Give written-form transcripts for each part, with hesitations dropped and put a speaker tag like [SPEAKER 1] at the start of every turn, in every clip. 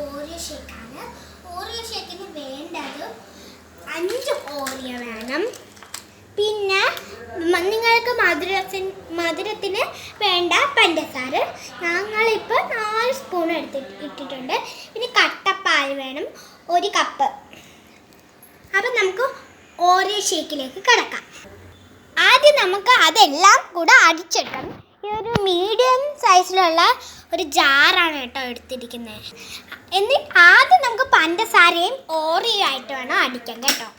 [SPEAKER 1] Oreo ഷേക്കാണ്. Oreo ഷേക്കിന് വേണ്ടത് 5 Oreo വേണം. പിന്നെ നിങ്ങൾക്ക് മധുരത്തിന് വേണ്ട പഞ്ചസാര ഞങ്ങളിപ്പോൾ 4 സ്പൂൺ ഇട്ടിട്ടുണ്ട്. പിന്നെ കട്ടപ്പാൽ വേണം 1 കപ്പ്. അപ്പം നമുക്ക് ഓറിയോ ഷേക്കിലേക്ക് കിടക്കാം. ആദ്യം നമുക്ക് അതെല്ലാം കൂടെ അടിച്ചെടുക്കണം. ഇതൊരു മീഡിയം സൈസിലുള്ള ഒരു ജാറാണ് കേട്ടോ എടുത്തിരിക്കുന്നത്. എന്നിട്ട് ആദ്യം നമുക്ക് പഞ്ചസാരയും ഓറിയോ ആയിട്ട് വേണം അടിക്കാൻ കേട്ടോ.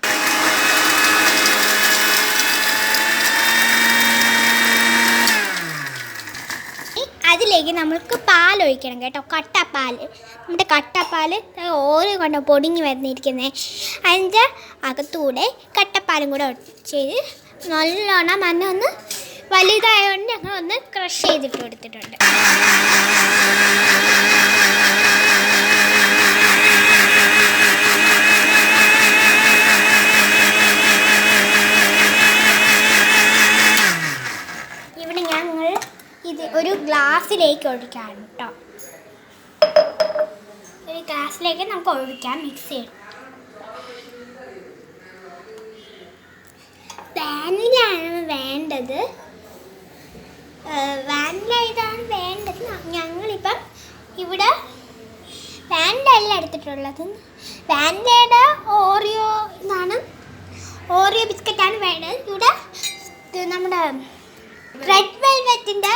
[SPEAKER 1] അതിലേക്ക് നമ്മൾക്ക് പാൽ ഒഴിക്കണം കേട്ടോ, കട്ടപ്പാൽ. നമ്മുടെ കട്ടപ്പാൽ ഓരോ കൊണ്ട് പൊടിഞ്ഞ് വന്നിരിക്കുന്നത്. അതിൻ്റെ അകത്തൂടെ കട്ടപ്പാലും കൂടെ ചെയ്ത് നല്ലോണം ഒന്ന് വലുതായതുകൊണ്ട് ഞങ്ങൾ ഒന്ന് ക്രഷ് ചെയ്തിട്ട് കൊടുത്തിട്ടുണ്ട്. ഇവിടെ ഞങ്ങൾ ഇത് ഒരു ഗ്ലാസ്സിലേക്ക് ഒഴിക്കാം കേട്ടോ. ഒരു ഗ്ലാസ്സിലേക്ക് നമുക്ക് ഒഴിക്കാം. മിക്സ് ചെയ്യണം. വാനിലയാണ് വേണ്ടത്. വാനില ഇതാണ് വേണ്ടത്. ഞങ്ങളിപ്പം ഇവിടെ വാനില അല്ല എടുത്തിട്ടുള്ളത്. വാനിലയുടെ ഓറിയോ ബിസ്ക്കറ്റാണ് വേണ്ടത്. ഇവിടെ നമ്മുടെ റെഡ് വെൽവെറ്റിൻ്റെ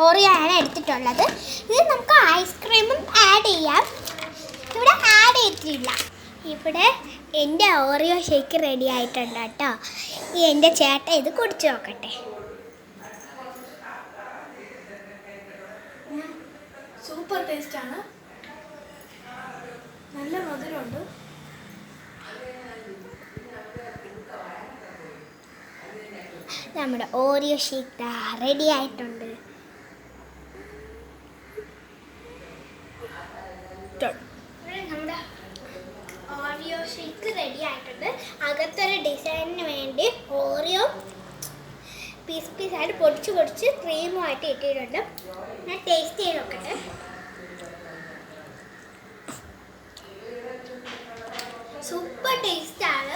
[SPEAKER 1] ഓറിയോ ആണ് എടുത്തിട്ടുള്ളത്. ഇത് നമുക്ക് ഐസ്ക്രീമും ആഡ് ചെയ്യാം. ഇവിടെ ആഡ് ചെയ്തിട്ടില്ല. ഇവിടെ എൻ്റെ ഓറിയോ ഷേക്ക് റെഡി ആയിട്ടുണ്ട് കേട്ടോ. എൻ്റെ ചേട്ടൻ ഇത് കുടിച്ചു നോക്കട്ടെ.
[SPEAKER 2] സൂപ്പർ ടേസ്റ്റാണ്, നല്ല മധുരമുണ്ട്.
[SPEAKER 1] നമ്മുടെ ഓറിയോ ഷേക്ക് റെഡി ആയിട്ടുണ്ട്. നമ്മുടെ ഓറിയോ ഷേക്ക് റെഡി ആയിട്ടുണ്ട്. അകത്തൊരു ഡിസൈനിന് വേണ്ടി ഓറിയോ പീസായിട്ട് പൊടിച്ച് ക്രീമുമായിട്ട് ഇട്ടിട്ടുണ്ട്. ഞാൻ ടേസ്റ്റ് ചെയ്ത് നോക്കട്ടെ. സൂപ്പർ ടേസ്റ്റാണ്.